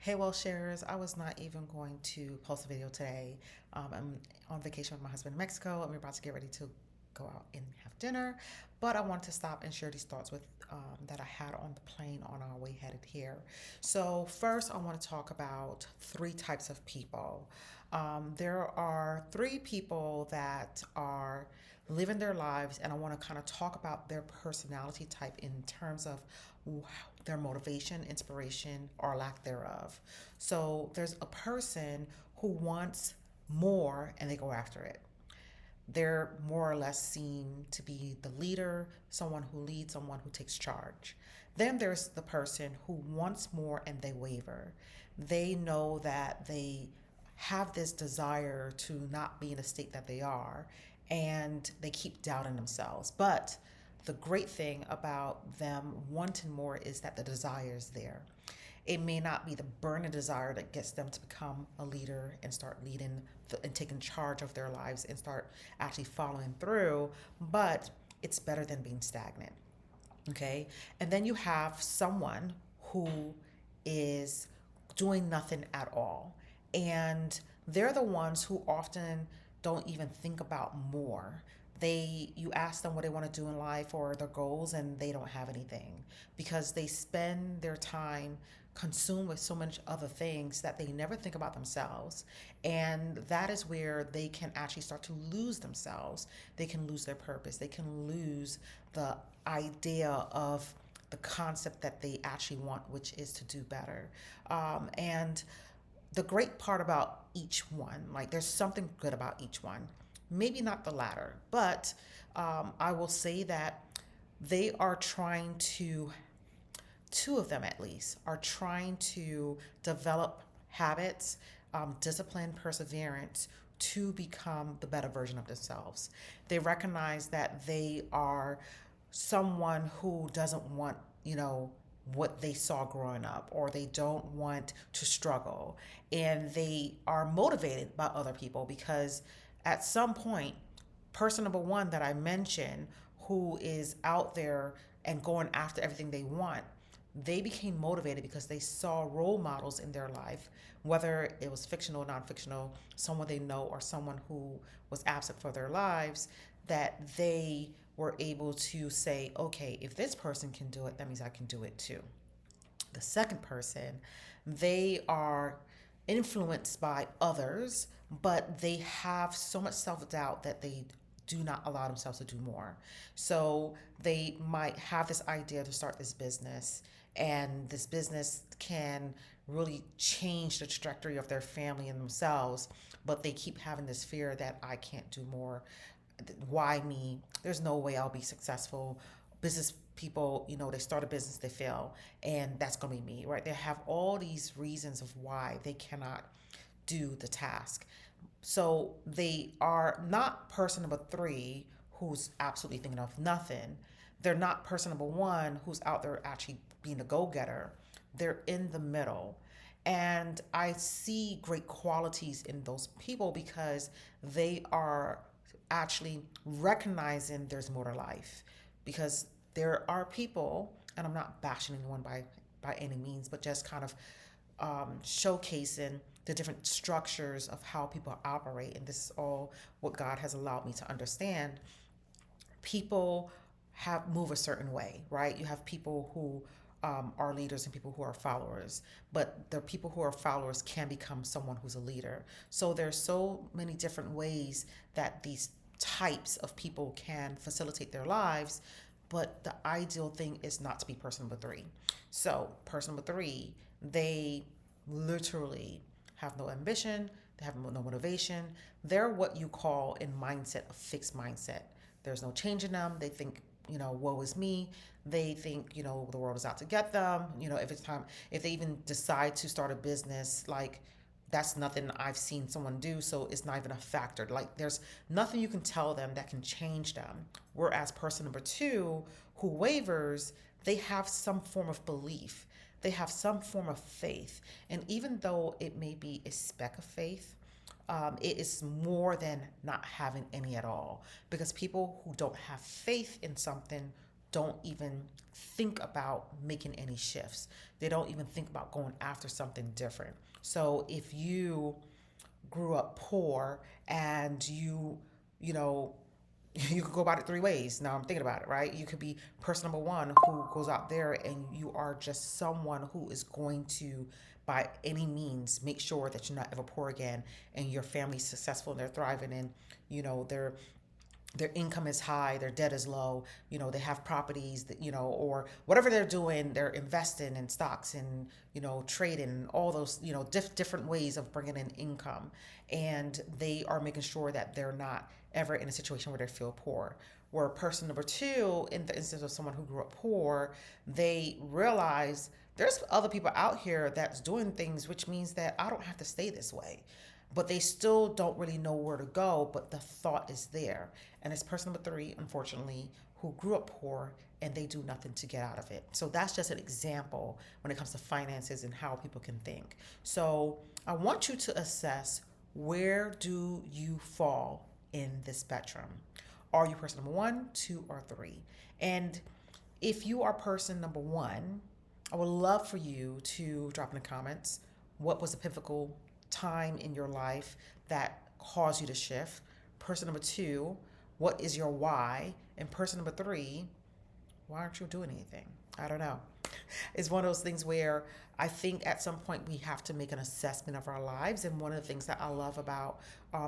Hey, well, sharers, I was not even going to post a video today. I'm on vacation with my husband in Mexico, and we're about to get ready to go out and have dinner. But I wanted to stop and share these thoughts with that I had on the plane on our way headed here. So first, I want to talk about three types of people. There are three people that are living their lives, and I want to kind of talk about their personality type in terms of their motivation, inspiration, or lack thereof. So there's a person who wants more and they go after it. They're more or less seen to be the leader, someone who leads, someone who takes charge. Then there's the person who wants more and they waver. They know that they have this desire to not be in the state that they are, and they keep doubting themselves. But the great thing about them wanting more is that the desire is there. It may not be the burning desire that gets them to become a leader and start leading and taking charge of their lives and start actually following through, but it's better than being stagnant. Okay. And then you have someone who is doing nothing at all. And they're the ones who often don't even think about more. You ask them what they want to do in life or their goals, and they don't have anything because they spend their time consumed with so much other things that they never think about themselves. And that is where they can actually start to lose themselves. They can lose their purpose. They can lose the idea of the concept that they actually want, which is to do better. And the great part about each one, like there's something good about each one. Maybe not the latter, but I will say that they are trying to, two of them at least, are trying to develop habits, discipline, perseverance to become the better version of themselves. They recognize that they are someone who doesn't want, you know, what they saw growing up, or they don't want to struggle. And they are motivated by other people because at some point, person number one that I mentioned, who is out there and going after everything they want, they became motivated because they saw role models in their life, whether it was fictional, non fictional, someone they know, or someone who was absent for their lives, that they were able to say, okay, if this person can do it, that means I can do it too. The second person, they are influenced by others, but they have so much self doubt that they do not allow themselves to do more. So they might have this idea to start this business, and this business can really change the trajectory of their family and themselves, but they keep having this fear that I can't do more. Why me? There's no way I'll be successful. Business people, they start a business, they fail, and that's going to be me, right? They have all these reasons of why they cannot do the task. So they are not person number three who's absolutely thinking of nothing. They're not person number one who's out there actually being a go getter. They're in the middle. And I see great qualities in those people because they are actually recognizing there's more to life. Because there are people, and I'm not bashing anyone by any means, but just kind of showcasing the different structures of how people operate. And this is all what God has allowed me to understand. People have move a certain way, right? You have people who are leaders and people who are followers, but the people who are followers can become someone who's a leader. So there's so many different ways that these types of people can facilitate their lives, but the ideal thing is not to be person number three. So person number three, they literally have no ambition, they have no motivation. They're what you call in mindset a fixed mindset. There's no change in them. They think, woe is me. They think, the world is out to get them. If it's time, if they even decide to start a business, like that's nothing I've seen someone do, so it's not even a factor. Like there's nothing you can tell them that can change them. Whereas person number two, who wavers, they have some form of belief. They have some form of faith. And even though it may be a speck of faith, it is more than not having any at all. Because people who don't have faith in something don't even think about making any shifts. They don't even think about going after something different. So if you grew up poor and you know, you could go about it three ways. Now I'm thinking about it, right? You could be person number one who goes out there and you are just someone who is going to, by any means, make sure that you're not ever poor again and your family's successful and they're thriving and, you know, their income is high, their debt is low, you know, they have properties that, you know, or whatever they're doing, they're investing in stocks and, you know, trading, all those, you know, different ways of bringing in income. And they are making sure that they're not ever in a situation where they feel poor. Where person number two, in the instance of someone who grew up poor, they realize there's other people out here that's doing things, which means that I don't have to stay this way, but they still don't really know where to go, but the thought is there. And it's person number three, unfortunately, who grew up poor and they do nothing to get out of it. So that's just an example when it comes to finances and how people can think. So I want you to assess, where do you fall in this spectrum? Are you person number one, two, or three? And if you are person number one, I would love for you to drop in the comments what was the pivotal time in your life that caused you to shift. Person number two, what is your why? And person number three, why aren't you doing anything? I don't know. It's one of those things where I think at some point we have to make an assessment of our lives. And one of the things that I love about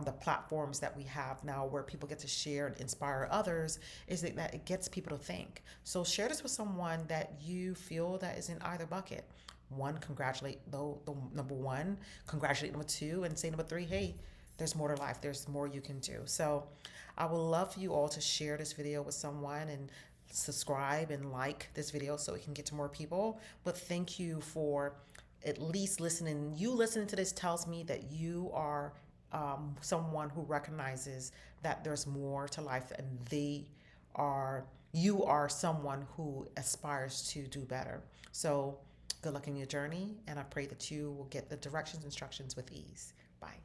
the platforms that we have now, where people get to share and inspire others, is that it gets people to think. So share this with someone that you feel that is in either bucket. One, congratulate the number one, congratulate number two, and say number three, hey, there's more to life. There's more you can do. So I would love for you all to share this video with someone and subscribe and like this video so it can get to more people. But thank you for at least listening. You listening to this tells me that you are someone who recognizes that there's more to life, and you are someone who aspires to do better. So good luck in your journey, and I pray that you will get the directions, instructions with ease. Bye.